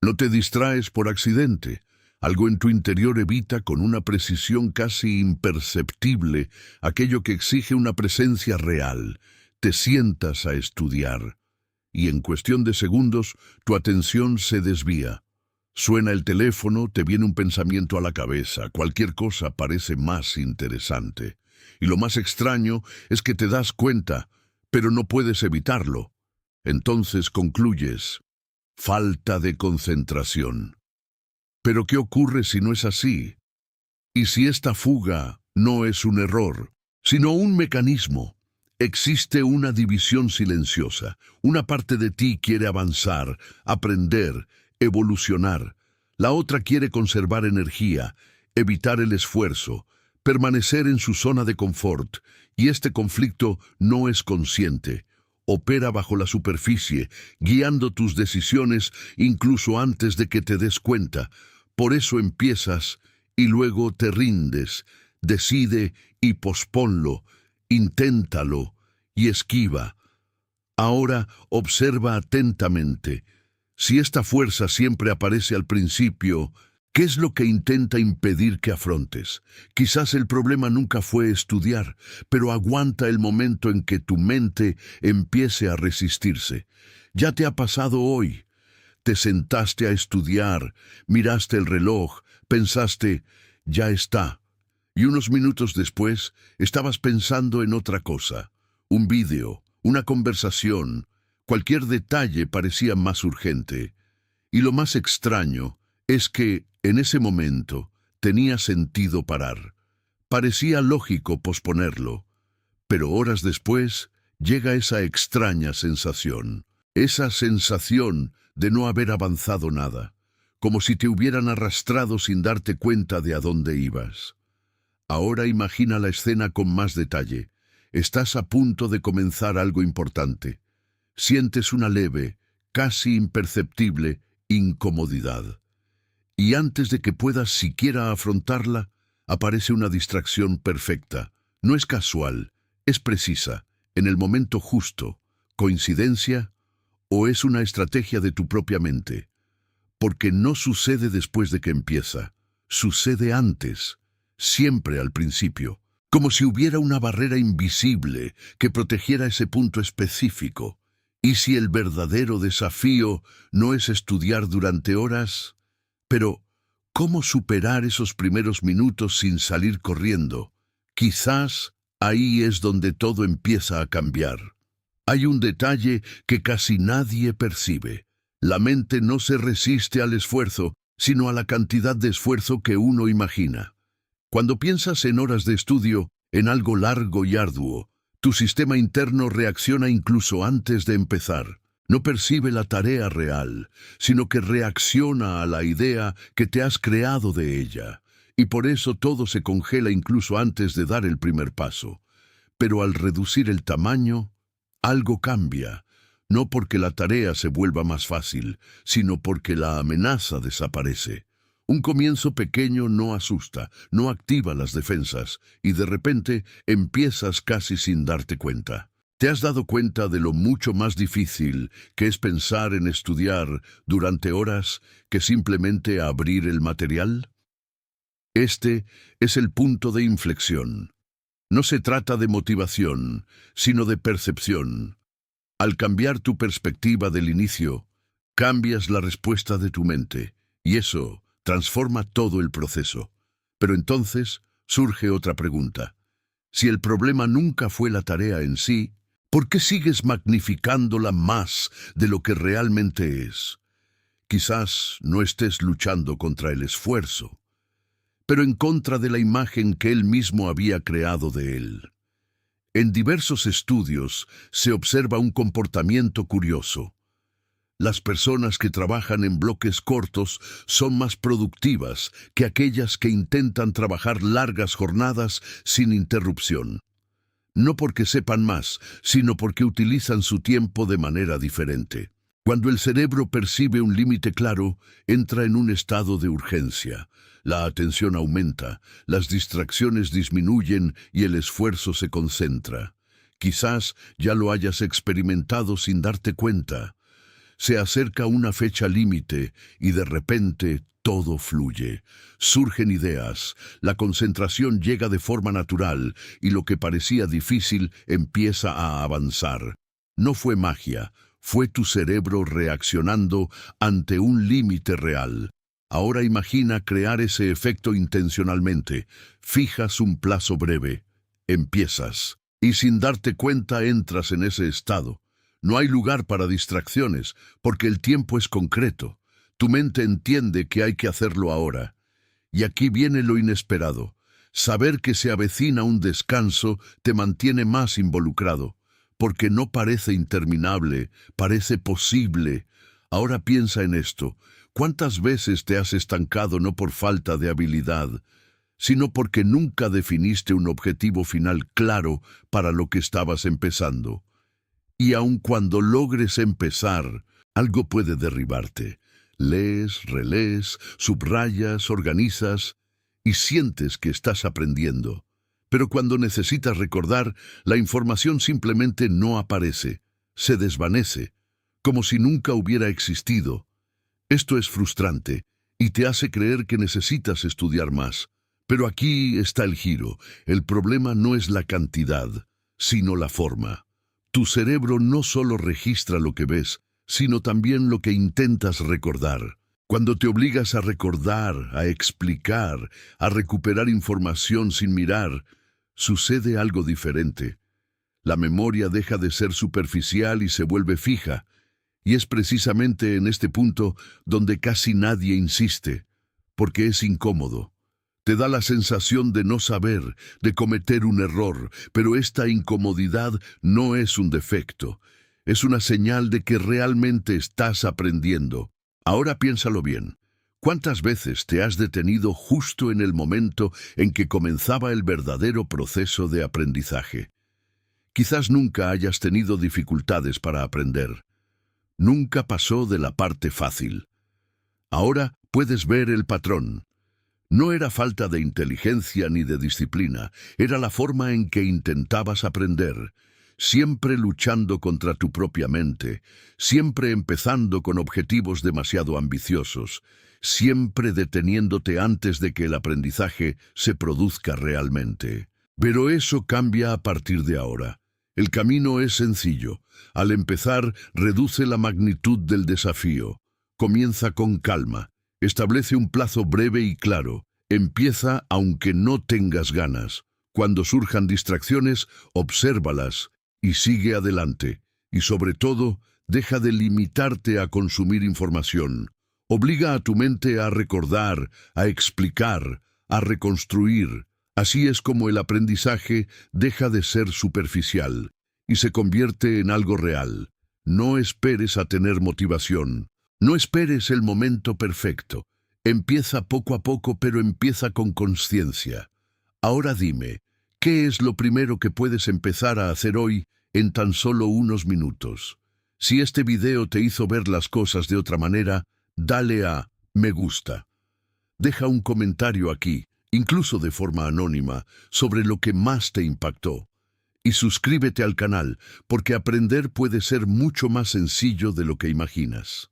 No te distraes por accidente. Algo en tu interior evita con una precisión casi imperceptible aquello que exige una presencia real. Te sientas a estudiar y en cuestión de segundos tu atención se desvía. Suena el teléfono, te viene un pensamiento a la cabeza, cualquier cosa parece más interesante. Y lo más extraño es que te das cuenta, pero no puedes evitarlo. Entonces concluyes: falta de concentración. Pero ¿qué ocurre si no es así? ¿Y si esta fuga no es un error, sino un mecanismo? Existe una división silenciosa. Una parte de ti quiere avanzar, aprender, evolucionar. La otra quiere conservar energía, evitar el esfuerzo, permanecer en su zona de confort. Y este conflicto no es consciente. Opera bajo la superficie, guiando tus decisiones incluso antes de que te des cuenta. Por eso empiezas y luego te rindes. Decide y posponlo. Inténtalo y esquiva. Ahora observa atentamente. Si esta fuerza siempre aparece al principio, ¿qué es lo que intenta impedir que afrontes? Quizás el problema nunca fue estudiar, pero aguanta el momento en que tu mente empiece a resistirse. Ya te ha pasado hoy. Te sentaste a estudiar, miraste el reloj, pensaste: ya está. Y unos minutos después, estabas pensando en otra cosa. Un vídeo, una conversación, cualquier detalle parecía más urgente. Y lo más extraño es que, en ese momento, tenía sentido parar. Parecía lógico posponerlo. Pero horas después, llega esa extraña sensación. Esa sensación de no haber avanzado nada. Como si te hubieran arrastrado sin darte cuenta de a dónde ibas. Ahora imagina la escena con más detalle. Estás a punto de comenzar algo importante. Sientes una leve, casi imperceptible, incomodidad. Y antes de que puedas siquiera afrontarla, aparece una distracción perfecta. No es casual, es precisa, en el momento justo. ¿Coincidencia? ¿O es una estrategia de tu propia mente? Porque no sucede después de que empieza, sucede antes. Siempre al principio, como si hubiera una barrera invisible que protegiera ese punto específico. ¿Y si el verdadero desafío no es estudiar durante horas? Pero, ¿cómo superar esos primeros minutos sin salir corriendo? Quizás ahí es donde todo empieza a cambiar. Hay un detalle que casi nadie percibe. La mente no se resiste al esfuerzo, sino a la cantidad de esfuerzo que uno imagina. Cuando piensas en horas de estudio, en algo largo y arduo, tu sistema interno reacciona incluso antes de empezar. No percibe la tarea real, sino que reacciona a la idea que te has creado de ella. Y por eso todo se congela incluso antes de dar el primer paso. Pero al reducir el tamaño, algo cambia. No porque la tarea se vuelva más fácil, sino porque la amenaza desaparece. Un comienzo pequeño no asusta, no activa las defensas, y de repente empiezas casi sin darte cuenta. ¿Te has dado cuenta de lo mucho más difícil que es pensar en estudiar durante horas que simplemente abrir el material? Este es el punto de inflexión. No se trata de motivación, sino de percepción. Al cambiar tu perspectiva del inicio, cambias la respuesta de tu mente, y eso transforma todo el proceso. Pero entonces surge otra pregunta. Si el problema nunca fue la tarea en sí, ¿por qué sigues magnificándola más de lo que realmente es? Quizás no estés luchando contra el esfuerzo, pero en contra de la imagen que él mismo había creado de él. En diversos estudios se observa un comportamiento curioso. Las personas que trabajan en bloques cortos son más productivas que aquellas que intentan trabajar largas jornadas sin interrupción. No porque sepan más, sino porque utilizan su tiempo de manera diferente. Cuando el cerebro percibe un límite claro, entra en un estado de urgencia. La atención aumenta, las distracciones disminuyen y el esfuerzo se concentra. Quizás ya lo hayas experimentado sin darte cuenta. Se acerca una fecha límite y de repente todo fluye. Surgen ideas, la concentración llega de forma natural y lo que parecía difícil empieza a avanzar. No fue magia, fue tu cerebro reaccionando ante un límite real. Ahora imagina crear ese efecto intencionalmente. Fijas un plazo breve. Empiezas. Y sin darte cuenta entras en ese estado. No hay lugar para distracciones, porque el tiempo es concreto. Tu mente entiende que hay que hacerlo ahora. Y aquí viene lo inesperado. Saber que se avecina un descanso te mantiene más involucrado, porque no parece interminable, parece posible. Ahora piensa en esto. ¿Cuántas veces te has estancado no por falta de habilidad, sino porque nunca definiste un objetivo final claro para lo que estabas empezando? Y aun cuando logres empezar, algo puede derribarte. Lees, relees, subrayas, organizas y sientes que estás aprendiendo. Pero cuando necesitas recordar, la información simplemente no aparece, se desvanece, como si nunca hubiera existido. Esto es frustrante y te hace creer que necesitas estudiar más. Pero aquí está el giro. El problema no es la cantidad, sino la forma. Tu cerebro no solo registra lo que ves, sino también lo que intentas recordar. Cuando te obligas a recordar, a explicar, a recuperar información sin mirar, sucede algo diferente. La memoria deja de ser superficial y se vuelve fija. Y es precisamente en este punto donde casi nadie insiste, porque es incómodo. Te da la sensación de no saber, de cometer un error, pero esta incomodidad no es un defecto. Es una señal de que realmente estás aprendiendo. Ahora piénsalo bien. ¿Cuántas veces te has detenido justo en el momento en que comenzaba el verdadero proceso de aprendizaje? Quizás nunca hayas tenido dificultades para aprender. Nunca pasó de la parte fácil. Ahora puedes ver el patrón. No era falta de inteligencia ni de disciplina, era la forma en que intentabas aprender, siempre luchando contra tu propia mente, siempre empezando con objetivos demasiado ambiciosos, siempre deteniéndote antes de que el aprendizaje se produzca realmente. Pero eso cambia a partir de ahora. El camino es sencillo. Al empezar, reduce la magnitud del desafío. Comienza con calma. Establece un plazo breve y claro. Empieza aunque no tengas ganas. Cuando surjan distracciones, obsérvalas y sigue adelante. Y sobre todo, deja de limitarte a consumir información. Obliga a tu mente a recordar, a explicar, a reconstruir. Así es como el aprendizaje deja de ser superficial y se convierte en algo real. No esperes a tener motivación. No esperes el momento perfecto. Empieza poco a poco, pero empieza con conciencia. Ahora dime, ¿qué es lo primero que puedes empezar a hacer hoy en tan solo unos minutos? Si este video te hizo ver las cosas de otra manera, dale a me gusta. Deja un comentario aquí, incluso de forma anónima, sobre lo que más te impactó. Y suscríbete al canal, porque aprender puede ser mucho más sencillo de lo que imaginas.